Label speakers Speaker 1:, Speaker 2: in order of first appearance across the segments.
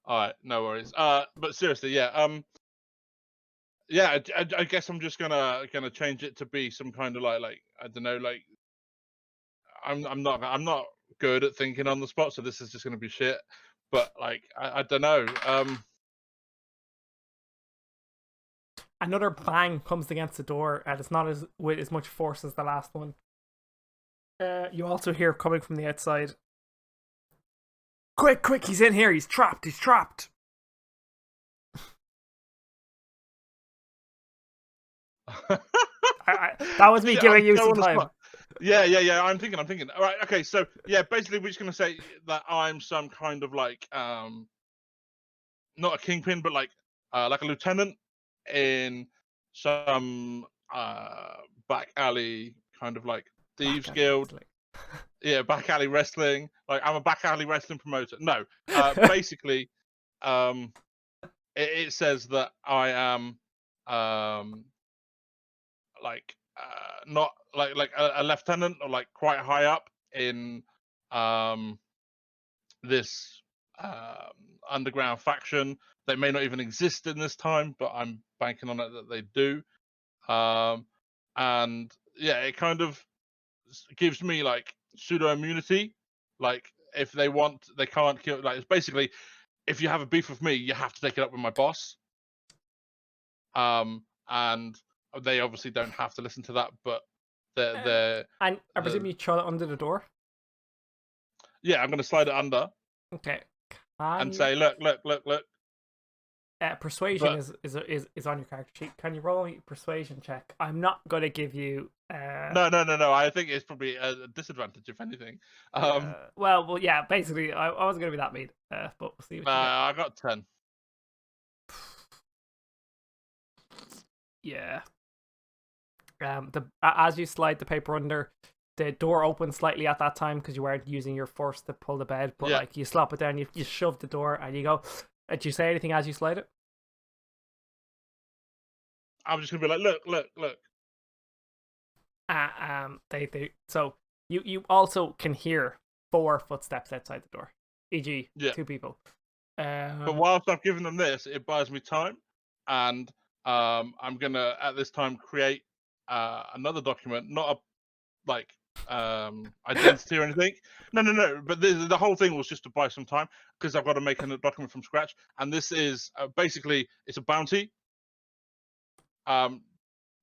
Speaker 1: All right, no worries. But seriously, yeah. Yeah. I guess I'm just gonna change it to be some kind of like I don't know, like I'm not good at thinking on the spot, so this is just gonna be shit. But like I don't know.
Speaker 2: Another bang comes against the door, and it's not with as much force as the last one. You also hear coming from the outside. Quick, quick! He's in here. He's trapped. He's trapped. That was me
Speaker 1: Shit,
Speaker 2: giving
Speaker 1: I'm
Speaker 2: you
Speaker 1: so
Speaker 2: some
Speaker 1: on the
Speaker 2: time.
Speaker 1: spot. Yeah. I'm thinking. All right, okay. So yeah, basically, we're just gonna say that I'm some kind of like not a kingpin, but like a lieutenant in some back alley kind of like
Speaker 2: Back
Speaker 1: thieves
Speaker 2: alley
Speaker 1: guild.
Speaker 2: wrestling.
Speaker 1: Yeah, back alley wrestling. Like I'm a back alley wrestling promoter. No, basically, um, it says that I am um not like a lieutenant or like quite high up in um this underground faction. They may not even exist in this time, but I'm banking on it that they do. Um, and yeah, it kind of gives me like pseudo immunity. Like if they want, they can't kill. Like it's basically, if you have a beef with me, you have to take it up with my boss. And they obviously don't have to listen to that, but they're
Speaker 2: And I
Speaker 1: the
Speaker 2: presume you throw it under the door.
Speaker 1: yeah. I'm gonna slide it under
Speaker 2: Okay. Can
Speaker 1: and
Speaker 2: you?
Speaker 1: say, look.
Speaker 2: Persuasion
Speaker 1: But
Speaker 2: is on your character sheet. Can you roll a persuasion check? I'm not gonna give you.
Speaker 1: no. I think it's probably a disadvantage if anything.
Speaker 2: Well, yeah. Basically, I wasn't gonna be that mean. But we'll see what you get.
Speaker 1: I got 10.
Speaker 2: Yeah. As you slide the paper under, the door opens slightly at that time because you weren't using your force to pull the bed. But
Speaker 1: Yeah,
Speaker 2: like you slap it down, you shove the door, and you go. Did you say anything as you slide it?
Speaker 1: I'm just gonna be like, look.
Speaker 2: They so you also can hear 4 footsteps outside the door, e.g.,
Speaker 1: Yeah,
Speaker 2: 2 people.
Speaker 1: but whilst I've given them this, it buys me time, and I'm gonna at this time create another document, not a like identity or anything. No. But the whole thing was just to buy some time because I've got to make a document from scratch, and this is basically it's a bounty um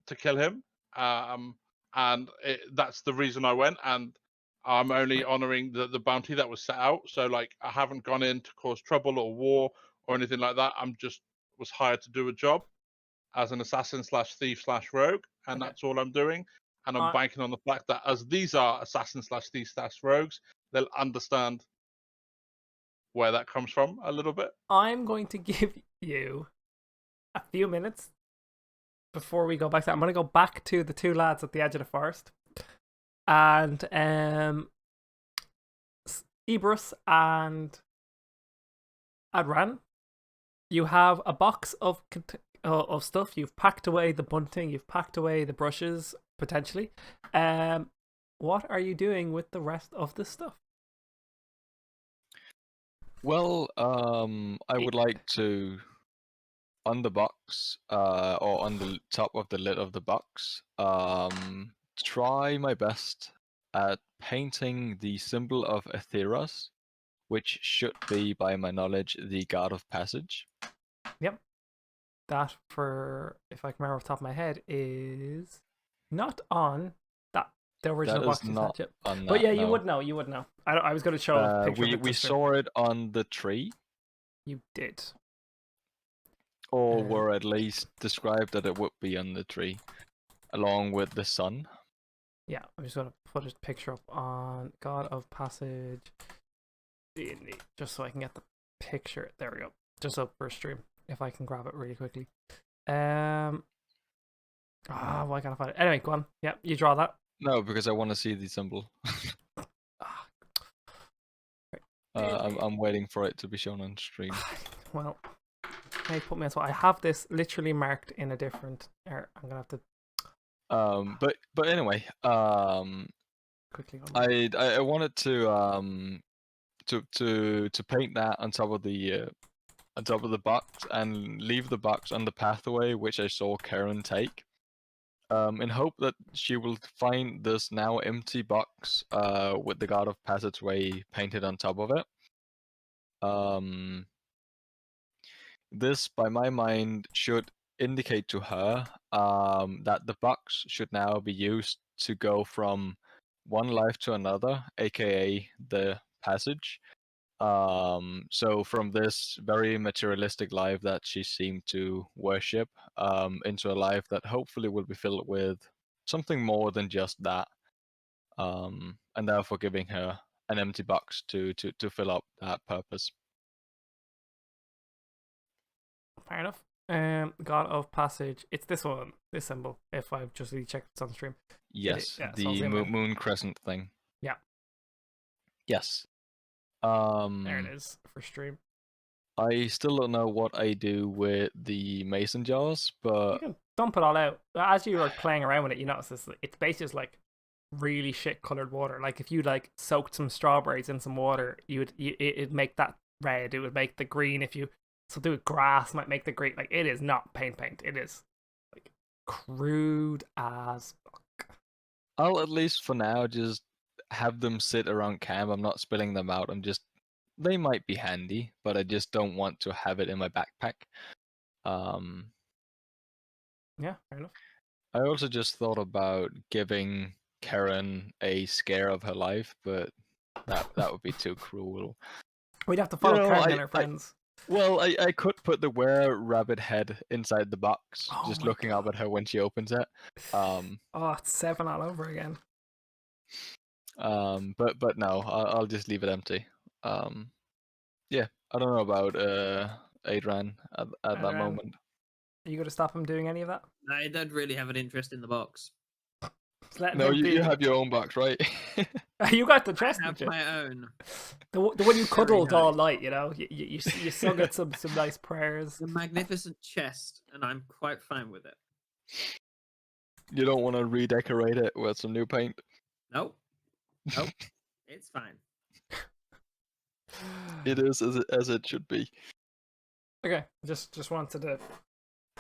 Speaker 1: to kill him. Um, and that's the reason I went. And I'm only
Speaker 2: Right.
Speaker 1: honoring the bounty that was set out. So, like, I haven't gone in to cause trouble or war or anything like that. I'm just was hired to do a job as an assassin slash thief slash rogue. And
Speaker 2: Okay.
Speaker 1: that's all I'm doing. And I'm
Speaker 2: Uh,
Speaker 1: banking on the fact that as these are assassin slash thief slash rogues, they'll understand where that comes from a little bit.
Speaker 2: I'm going to give you a few minutes before we go back to that. I'm going to go back to the 2 lads at the edge of the forest, and Ebrus and Adran. You have a box of stuff. You've packed away the bunting. You've packed away the brushes potentially. What are you doing with the rest of the stuff?
Speaker 3: Well, I would like to, on the box, or on the top of the lid of the box, try my best at painting the symbol of a Theros, which should be, by my knowledge, the God of Passage.
Speaker 2: Yep. That, for if I can remember off the top of my head, is not on that the original
Speaker 3: That is
Speaker 2: box you
Speaker 3: not
Speaker 2: sent. Yep.
Speaker 3: on
Speaker 2: But
Speaker 3: that,
Speaker 2: yeah, you
Speaker 3: no.
Speaker 2: would know. You would know. I was going to show a picture of it.
Speaker 3: We saw it on the tree,
Speaker 2: You did.
Speaker 3: or were at least described that it would be on the tree, along with the sun.
Speaker 2: Yeah, I'm just going to put a picture up on God of Passage just so I can get the picture. There we go. Just up for a stream, if I can grab it really quickly. Why can't I find it? Anyway, go on. Yeah, you draw that.
Speaker 3: No, because I want to see the symbol. I'm waiting for it to be shown on stream.
Speaker 2: Well, hey, put me on spot. I have this literally marked in a different. I'm gonna have to.
Speaker 3: But anyway,
Speaker 2: Quickly.
Speaker 3: I wanted to paint that on top of the on top of the box and leave the box on the pathway which I saw Karen take. In hope that she will find this now empty box with the God of Passageway painted on top of it. This, by my mind, should indicate to her that the box should now be used to go from one life to another, aka the passage. So from this very materialistic life that she seemed to worship, into a life that hopefully will be filled with something more than just that, and therefore giving her an empty box to fill up that purpose.
Speaker 2: Fair enough. God of Passage. It's this one, this symbol. If I've just really checked it's on stream.
Speaker 3: Yes,
Speaker 2: yeah, so
Speaker 3: the
Speaker 2: I'll zoom in.
Speaker 3: moon crescent thing.
Speaker 2: Yeah.
Speaker 3: Yes.
Speaker 2: There it is for stream.
Speaker 3: I still don't know what I do with the mason jars,
Speaker 2: You
Speaker 3: but
Speaker 2: can dump it all out. As you were playing around with it, you notice this. It's basically just like really shit colored water. Like if you like soaked some strawberries in some water, it'd make that red. It would make the green. If you do it grass, might make the green. Like it is not paint. It is like crude as fuck.
Speaker 3: I'll at least for now just have them sit around camp. I'm not spilling them out. They might be handy, but I just don't want to have it in my backpack.
Speaker 2: Yeah, fair enough.
Speaker 3: I also just thought about giving Karen a scare of her life, but that would be too cruel.
Speaker 2: We'd have to follow
Speaker 3: know,
Speaker 2: Karen and her friends.
Speaker 3: Well, I could put the were-rabbit head inside the box,
Speaker 2: Oh
Speaker 3: just
Speaker 2: my
Speaker 3: looking up at her when she opens it.
Speaker 2: Oh, it's 7 all over again.
Speaker 3: But no, I'll just leave it empty. Yeah, I don't know about Adrian at that
Speaker 2: Adrian.
Speaker 3: moment.
Speaker 2: Are you going to stop him doing any of that?
Speaker 4: I don't really have an interest in the box.
Speaker 3: No, you have your own box, right?
Speaker 2: You got the chest.
Speaker 4: I have my own.
Speaker 2: The one you cuddled
Speaker 4: nice.
Speaker 2: all night, you know. You sung at some nice prayers.
Speaker 4: The magnificent chest, and I'm quite fine with it.
Speaker 3: You don't want to redecorate it with some new paint?
Speaker 4: Nope. It's fine.
Speaker 3: It is as it should be.
Speaker 2: Okay, just wanted to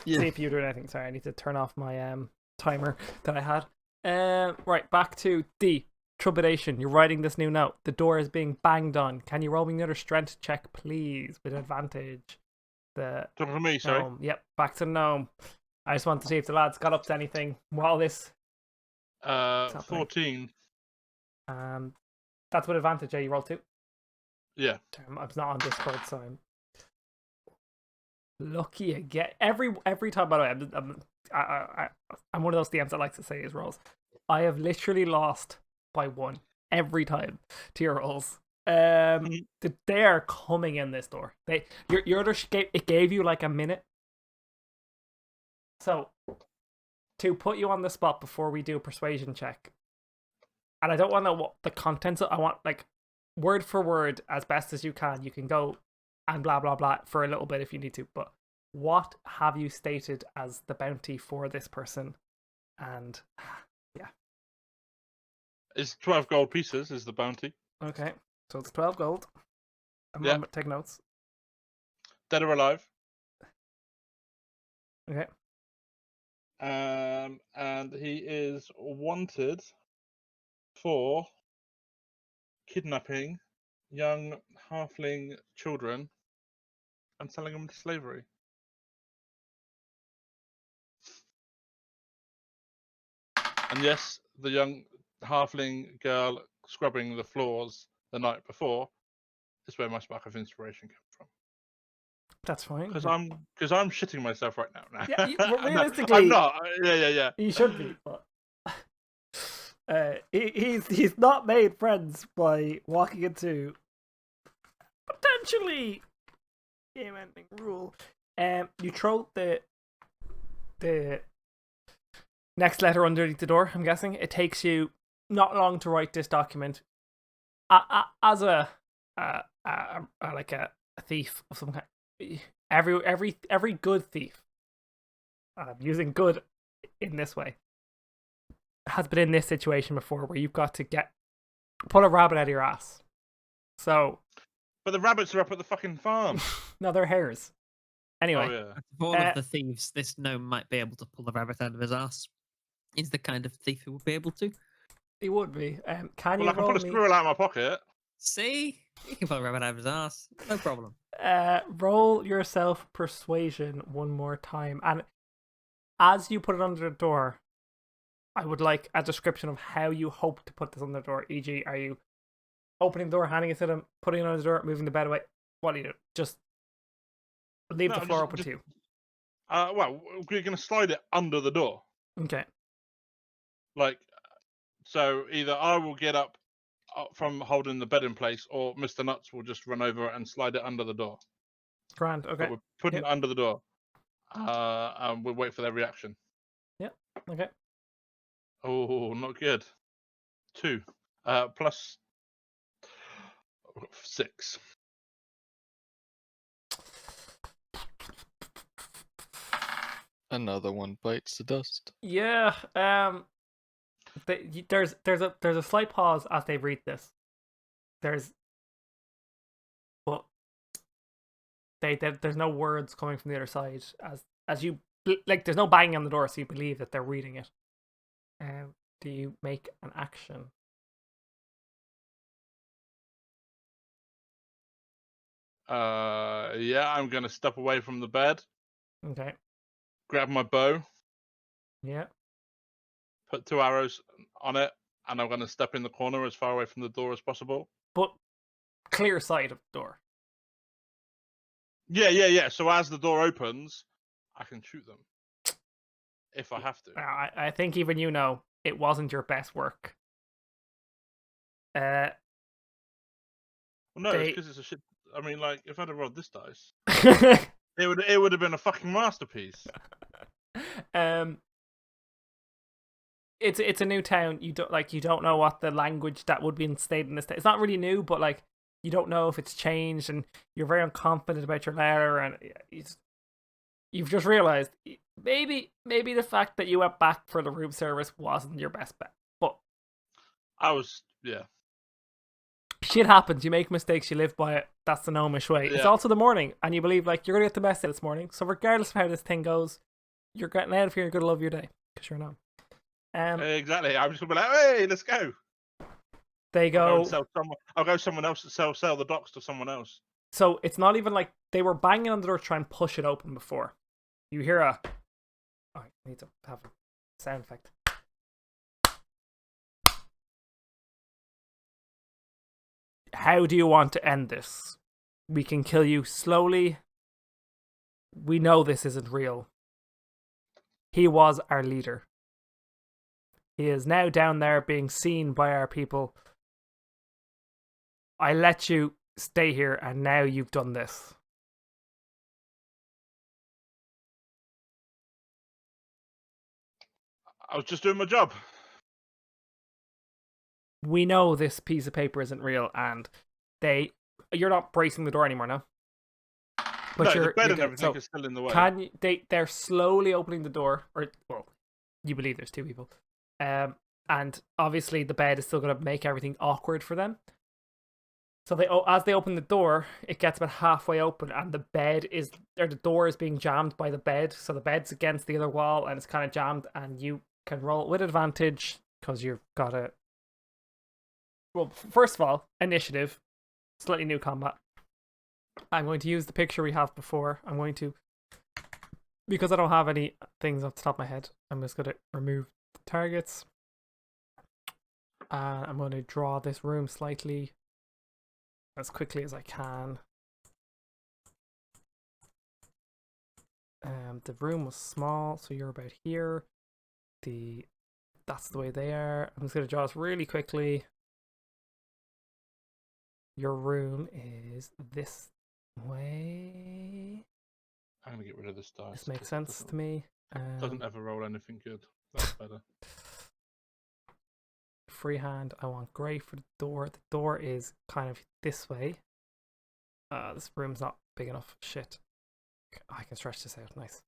Speaker 3: Yeah.
Speaker 2: see if you were doing anything. Sorry, I need to turn off my timer that I had. Right, back to the trepidation. You're writing this new note. The door is being banged on. Can you roll me another strength check, please, with advantage? The
Speaker 1: Talking to me, sorry.
Speaker 2: gnome. Yep, back to gnome. I just want to see if the lads got up to anything while this.
Speaker 1: 14.
Speaker 2: That's with advantage. Yeah, you roll 2.
Speaker 1: Yeah.
Speaker 2: I'm not on Discord, so I'm lucky again. Every time, by the way, I'm one of those DMs that likes to say his rolls. I have literally lost by 1 every time to your rolls. They are coming in this door. Your other it gave you like a minute. So to put you on the spot before we do a persuasion check, and I don't want to know what the contents. I want like word for word as best as you can. You can go and blah blah blah for a little bit if you need to, but what have you stated as the bounty for this person? And yeah,
Speaker 1: It's 12 gold pieces is the bounty.
Speaker 2: okay, so it's 12 gold.
Speaker 1: Yeah.
Speaker 2: Take notes.
Speaker 1: Dead or alive.
Speaker 2: Okay.
Speaker 1: And he is wanted for kidnapping young halfling children and selling them to slavery. And yes, the young halfling girl scrubbing the floors the night before is where my spark of inspiration came from.
Speaker 2: That's fine.
Speaker 1: Because I'm shitting myself right now.
Speaker 2: Yeah, realistically,
Speaker 1: I'm not. Yeah.
Speaker 2: He should be, but he's not made friends by walking into potentially game-ending rule. You throw the next letter underneath the door. I'm guessing it takes you not long to write this document. As a thief of some kind. Every good thief, using good in this way, has been in this situation before where you've got to pull a rabbit out of your ass. So,
Speaker 1: but the rabbits are up at the fucking farm.
Speaker 2: no, they're hares. Anyway,
Speaker 1: Oh yeah.
Speaker 4: Of all
Speaker 2: Uh,
Speaker 4: of the thieves, this gnome might be able to pull a rabbit out of his ass. He's the kind of thief who would be able to.
Speaker 2: he would be. Can
Speaker 1: Well,
Speaker 2: you
Speaker 1: I can
Speaker 2: roll
Speaker 1: pull a
Speaker 2: me?
Speaker 1: squirrel out of my pocket.
Speaker 4: See? He can pull a rabbit out of his ass. No problem.
Speaker 2: Roll yourself persuasion one more time, and as you put it under the door, I would like a description of how you hope to put this under the door. E.g., are you opening the door, handing it to them, putting it under the door, moving the bed away? What do you do? Just leave
Speaker 1: No,
Speaker 2: the floor open to you.
Speaker 1: Well, we're gonna slide it under the door.
Speaker 2: Okay.
Speaker 1: Like, so either I will get up from holding the bed in place, or Mr. Nuts will just run over and slide it under the door.
Speaker 2: Grand. Okay.
Speaker 1: But we're putting
Speaker 2: Yep.
Speaker 1: it under the door. And we'll wait for their reaction.
Speaker 2: Okay.
Speaker 1: Oh, not good. 2. Plus 6.
Speaker 3: Another one bites the dust.
Speaker 2: Yeah. There's a slight pause as they read this. But there's no words coming from the other side as you like. There's no banging on the door, so you believe that they're reading it. Do you make an action?
Speaker 1: Yeah, I'm gonna step away from the bed,
Speaker 2: Okay.
Speaker 1: grab my bow,
Speaker 2: Yeah.
Speaker 1: put 2 arrows on it, and I'm gonna step in the corner as far away from the door as possible.
Speaker 2: But clear sight of the door.
Speaker 1: Yeah. So as the door opens, I can shoot them if I have to.
Speaker 2: I think even you know it wasn't your best work.
Speaker 1: Well, no, it's
Speaker 2: they-
Speaker 1: because it's a shit. I mean, like, if I'd have rolled this dice, it would have been a fucking masterpiece.
Speaker 2: It's a new town. You don't know what the language that would be instated in this town. It's not really new, but like you don't know if it's changed, and you're very unconfident about your letter, and you've just realized maybe the fact that you went back for the room service wasn't your best bet. But
Speaker 1: Yeah.
Speaker 2: shit happens. You make mistakes. You live by it. That's the gnomish way. It's
Speaker 1: Yeah.
Speaker 2: also the morning, and you believe like you're gonna get the best of this morning. So regardless of how this thing goes, you're getting out of here. You're gonna love your day because you're not.
Speaker 1: Exactly. I'm just gonna be like, hey, let's go.
Speaker 2: They go.
Speaker 1: I'll go someone else to sell the docks to someone else.
Speaker 2: So it's not even like they were banging on the door to try and push it open before. You hear a... Oh, I need to have a sound effect. How do you want to end this? We can kill you slowly. We know this isn't real. He was our leader. He is now down there being seen by our people. I let you stay here, and now you've done this.
Speaker 1: I was just doing my job.
Speaker 2: We know this piece of paper isn't real, and you're not bracing the door anymore now. But
Speaker 1: No, the bed and
Speaker 2: good.
Speaker 1: everything
Speaker 2: So
Speaker 1: is still in the way.
Speaker 2: can you, they're slowly opening the door, or well, you believe there's 2 people, and obviously the bed is still going to make everything awkward for them. So as they open the door, it gets about halfway open, and the door is being jammed by the bed. So the bed's against the other wall, and it's kind of jammed, and you can roll with advantage because you've got a. Well, first of all, initiative, slightly new combat. I'm going to use the picture we have before. I'm going to, because I don't have any things off the top of my head, I'm just going to remove the targets. I'm going to draw this room slightly as quickly as I can. The room was small, so you're about here. That's the way they are. I'm just going to draw this really quickly. Your room is this way.
Speaker 1: I'm gonna get rid of this dice.
Speaker 2: This makes sense to me.
Speaker 1: Doesn't ever roll anything good. That's better.
Speaker 2: Freehand. I want grey for the door. The door is kind of this way. This room's not big enough. Shit. I can stretch this out. Nice.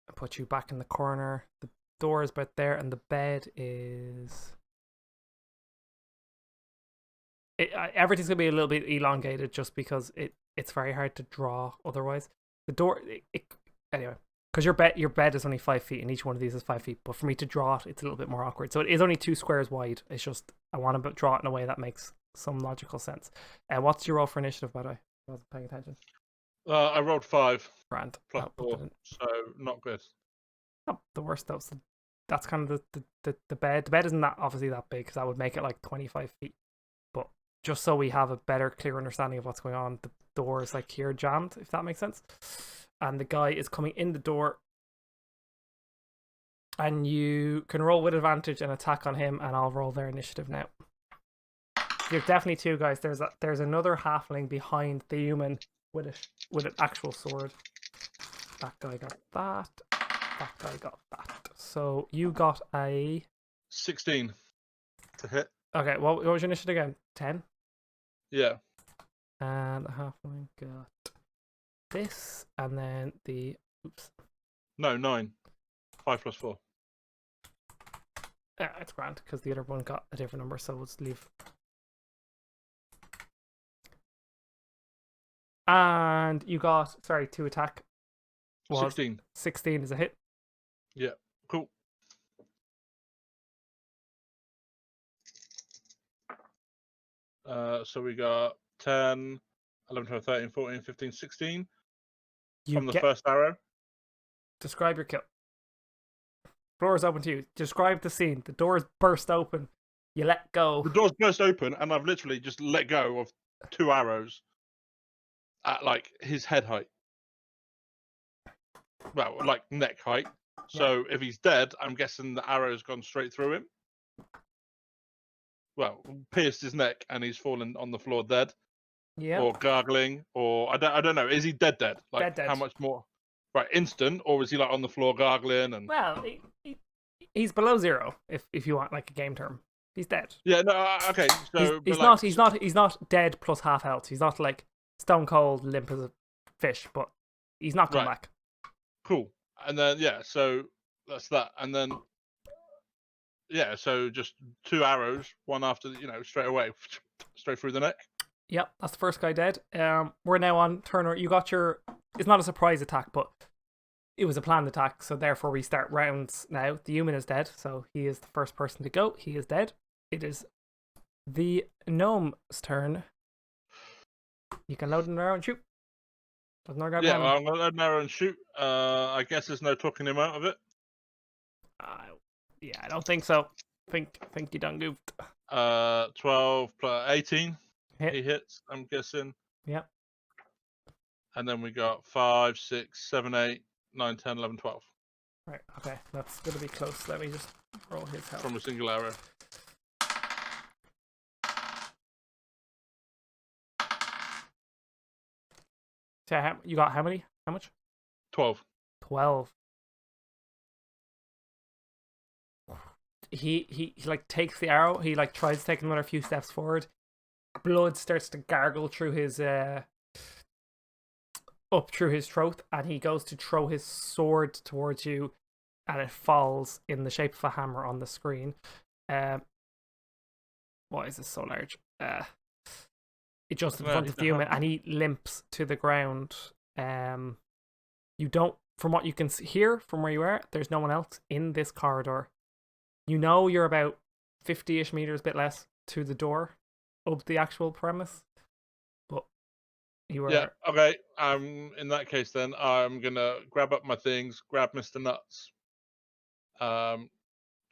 Speaker 2: I put you back in the corner. The door is about there, and the bed is. everything's gonna be a little bit elongated just because it's very hard to draw otherwise. The door, anyway, because your bed is only 5 feet and each one of these is 5 feet. But for me to draw it, it's a little bit more awkward. So it is only 2 squares wide. It's just I want to draw it in a way that makes some logical sense. What's your roll for initiative, by the way? I wasn't paying attention.
Speaker 1: I rolled 5
Speaker 2: Grand.
Speaker 1: plus
Speaker 2: I'll put
Speaker 1: 4,
Speaker 2: that in.
Speaker 1: so not good.
Speaker 2: Not the worst though. So that's kind of the bed. The bed isn't that obviously that big because that would make it like 25 feet. But just so we have a better, clear understanding of what's going on, the door is like here jammed, if that makes sense. And the guy is coming in the door. And you can roll with advantage and attack on him, and I'll roll their initiative now. There's definitely 2 guys. There's another halfling behind the human with an actual sword. That guy got that. That guy got that. So you got a
Speaker 1: 16 to hit.
Speaker 2: Okay. What was your initiative again? 10.
Speaker 1: Yeah.
Speaker 2: And the halfling got this, and then the
Speaker 1: No, 9. 5 plus 4.
Speaker 2: it's grand because the other one got a different number, so let's leave. And you got to attack.
Speaker 1: 16.
Speaker 2: 16 is a hit.
Speaker 1: Yeah. Cool. So we got 10, 11, 12, 13, 14, 15, 16 from the first arrow.
Speaker 2: Describe your kill. Floor is open to you. Describe the scene. The doors burst open. You let go.
Speaker 1: The doors burst open, and I've literally just let go of 2 arrows at like his head height. Well, like neck height. So if he's dead, I'm guessing the arrow's gone straight through him. Well, pierced his neck, and he's fallen on the floor dead.
Speaker 2: Yeah.
Speaker 1: Or gargling, or I don't know. Is he dead? Like
Speaker 2: Dead.
Speaker 1: how much more? Right, instant, or is he like on the floor gargling and?
Speaker 2: Well, he's below 0 if you want like a game term. He's dead.
Speaker 1: Yeah, no, okay. So
Speaker 2: he's not dead plus half health. He's not like stone cold, limp as a fish, but he's not going back.
Speaker 1: Cool. And then so that's that. And then so just 2 arrows, one after straight away, straight through the neck.
Speaker 2: Yep, that's the first guy dead. We're now on Turner. You got your. It's not a surprise attack, but it was a planned attack. So therefore, we start rounds now. The human is dead, so he is the first person to go. He is dead. It is the gnome's turn. You can load an arrow and shoot.
Speaker 1: I'm gonna load an arrow and shoot. I guess there's no talking him out of it.
Speaker 2: Yeah, I don't think so. Think you done goofed.
Speaker 1: 12 plus 18.
Speaker 2: Hit.
Speaker 1: He hits, I'm guessing.
Speaker 2: Yep.
Speaker 1: And then we got 5, 6, 7, 8, 9, 10, 11, 12.
Speaker 2: Right, okay. That's going to be close. Let me just roll his health.
Speaker 1: From a single arrow.
Speaker 2: So you got how many? How much?
Speaker 1: 12.
Speaker 2: 12. He like takes the arrow. He like tries to take another few steps forward. Blood starts to gargle through his up through his throat, and he goes to throw his sword towards you, and it falls in the shape of a hammer on the screen. Why is this so large? It just in front of the human, and he limps to the ground. You don't, from what you can hear from where you are, there's no one else in this corridor. You know you're about 50-ish meters, bit less, to the door of the actual premise. But you are...
Speaker 1: Yeah, okay. In that case then, I'm going to grab up my things, grab Mr. Nuts,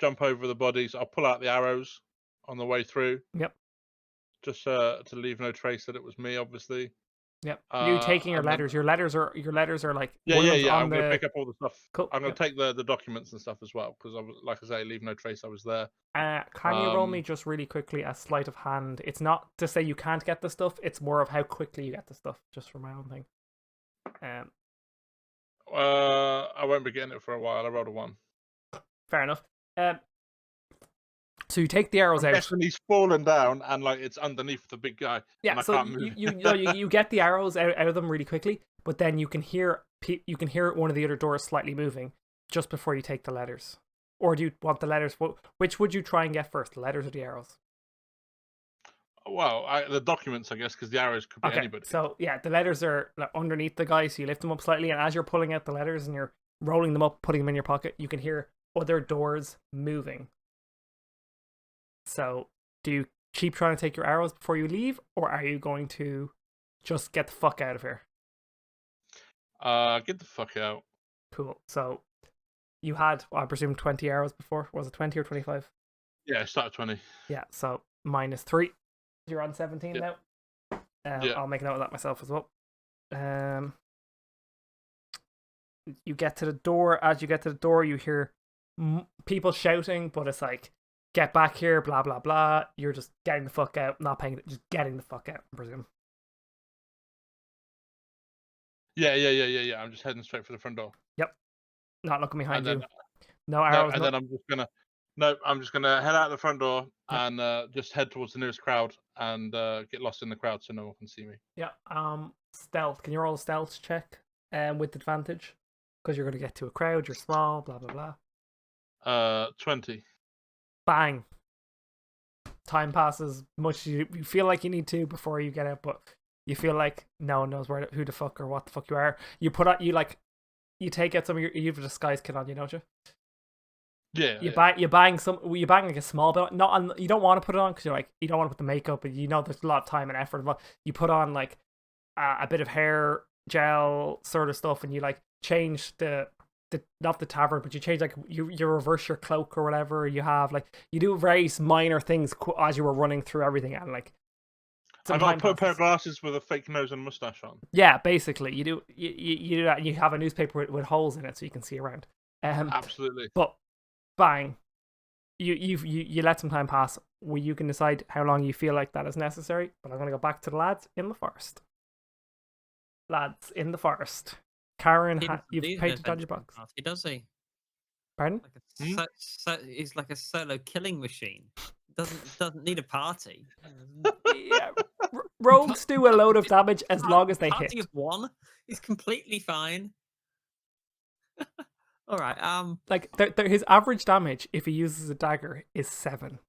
Speaker 1: jump over the bodies. I'll pull out the arrows on the way through.
Speaker 2: Yep.
Speaker 1: Just to leave no trace that it was me, obviously.
Speaker 2: Yep. You taking your letters? Your letters are like
Speaker 1: yeah. I'm gonna pick up all the stuff.
Speaker 2: Cool.
Speaker 1: I'm gonna take the documents and stuff as well because I was, like I say, leave no trace. I was there.
Speaker 2: Can you roll me just really quickly a sleight of hand? It's not to say you can't get the stuff. It's more of how quickly you get the stuff, just for my own thing.
Speaker 1: I won't be getting it for a while. I rolled a 1.
Speaker 2: Fair enough. So you take the arrows out.
Speaker 1: And he's fallen down, and like it's underneath the big guy.
Speaker 2: Yeah, so you get the arrows out of them really quickly, but then you can hear one of the other doors slightly moving just before you take the letters. Or do you want the letters? Which would you try and get first, the letters or the arrows?
Speaker 1: Well, the documents, I guess, because the arrows could be
Speaker 2: Okay,
Speaker 1: anybody.
Speaker 2: so yeah, the letters are like, underneath the guy, so you lift them up slightly, and as you're pulling out the letters and you're rolling them up, putting them in your pocket, you can hear other doors moving. So, do you keep trying to take your arrows before you leave, or are you going to just get the fuck out of here?
Speaker 1: Get the fuck out.
Speaker 2: Cool. So, you had, I presume, 20 arrows before. Was it 20 or 25?
Speaker 1: Yeah, start at 20.
Speaker 2: Yeah, so -3. You're on 17
Speaker 1: Yep.
Speaker 2: now.
Speaker 1: Yeah.
Speaker 2: I'll make note of that myself as well. You get to the door. As you get to the door, you hear people shouting, but it's like, get back here, blah, blah, blah. You're just getting the fuck out, not paying, just getting the fuck out, I presume.
Speaker 1: Yeah. I'm just heading straight for the front door.
Speaker 2: Yep. Not looking behind
Speaker 1: And
Speaker 2: you.
Speaker 1: then,
Speaker 2: No arrows.
Speaker 1: then I'm just gonna. No, I'm just gonna head out the front door
Speaker 2: Yep.
Speaker 1: and just head towards the nearest crowd and get lost in the crowd so no one can see me.
Speaker 2: Yeah. Stealth. Can you roll a stealth check? With advantage, because you're gonna get to a crowd. You're small. Blah blah blah.
Speaker 1: 20.
Speaker 2: Bang. Time passes much you feel like you need to before you get out, but you feel like no one knows who the fuck or what the fuck you are. You put on you take out some of you have a disguise kit on you, don't you?
Speaker 1: Yeah.
Speaker 2: You bang like a small bit, not on. You don't want to put it on because you're like, you don't want to put the makeup, but you know there's a lot of time and effort involved. You put on like a bit of hair gel sort of stuff, and you like change the not the tavern, but you change like you reverse your cloak or whatever. You have like you do various minor things as you were running through everything, and like
Speaker 1: I got to put a pair of glasses with a fake nose and mustache on.
Speaker 2: Yeah, basically you do that. And you have a newspaper with holes in it so you can see around.
Speaker 1: Absolutely.
Speaker 2: But bang, you let some time pass where you can decide how long you feel like that is necessary. But I'm gonna go back to the lads in the forest. Lads in the forest. Karen, you've painted on your box.
Speaker 4: Does he?
Speaker 2: Pardon?
Speaker 4: He's like a solo killing machine. Doesn't need a party.
Speaker 2: Yeah, rogues do a load of damage as long as they hit.
Speaker 4: Party of one. He's completely fine. All right.
Speaker 2: Like his average damage if he uses a dagger is 7,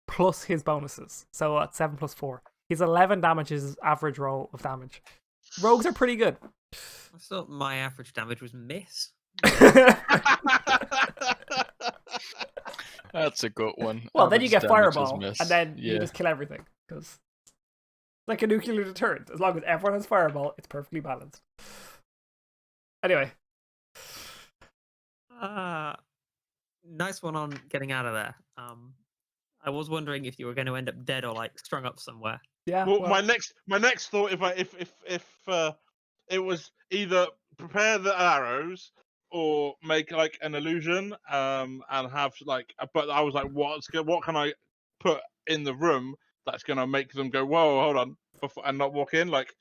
Speaker 2: plus his bonuses. So at 7 plus 4, he's 11 damage is his average roll of damage. Rogues are pretty good.
Speaker 4: I thought my average damage was miss.
Speaker 3: That's a good one.
Speaker 2: Well, then you
Speaker 3: Average
Speaker 2: get
Speaker 3: damage is
Speaker 2: fireball,
Speaker 3: miss.
Speaker 2: and then
Speaker 3: Yeah.
Speaker 2: you just kill everything because it's like a nuclear deterrent. As long as everyone has fireball, it's perfectly balanced. Anyway.
Speaker 4: Nice one on getting out of there. I was wondering if you were going to end up dead or like strung up somewhere.
Speaker 2: Yeah.
Speaker 1: Well, my next thought, if it was either prepare the arrows or make like an illusion, and have like, but I was like, what can I put in the room that's gonna make them go, whoa, hold on, and not walk in, like,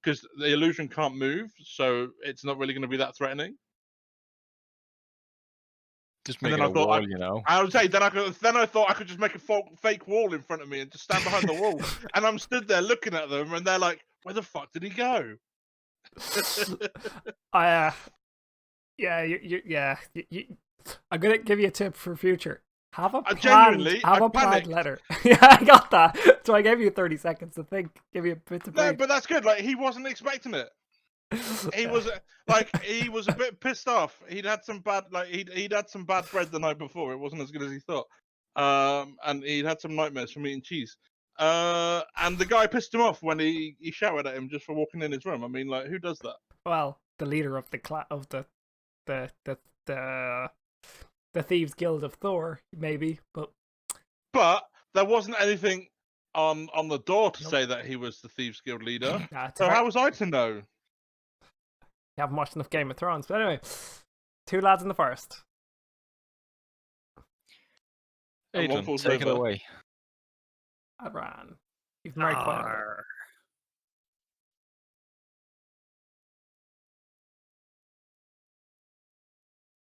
Speaker 1: because the illusion can't move, so it's not really gonna be that threatening.
Speaker 3: Just make it a wall, you know.
Speaker 1: I would say then I thought I could just make a fake wall in front of me and just stand behind the wall, and I'm stood there looking at them, and they're like, "Where the fuck did he go?"
Speaker 2: I'm gonna give you a tip for future. Have a planned letter. Yeah, I got that. So I gave you 30 seconds to think. Give you a bit to breathe.
Speaker 1: No, but that's good. Like, he wasn't expecting it. He was he was a bit pissed off. He'd had some bad he'd had some bad bread the night before. It wasn't as good as he thought. And he'd had some nightmares from eating cheese. And the guy pissed him off when he shouted at him just for walking in his room. I mean, like, who does that?
Speaker 2: Well, the leader of the Thieves Guild of Thor, maybe, but
Speaker 1: there wasn't anything on the door to say that he was the Thieves Guild leader. So how was I to know?
Speaker 2: You haven't watched enough Game of Thrones. But anyway, 2 lads in the forest.
Speaker 3: Adrian, take it away.
Speaker 2: Adran. You've very quiet.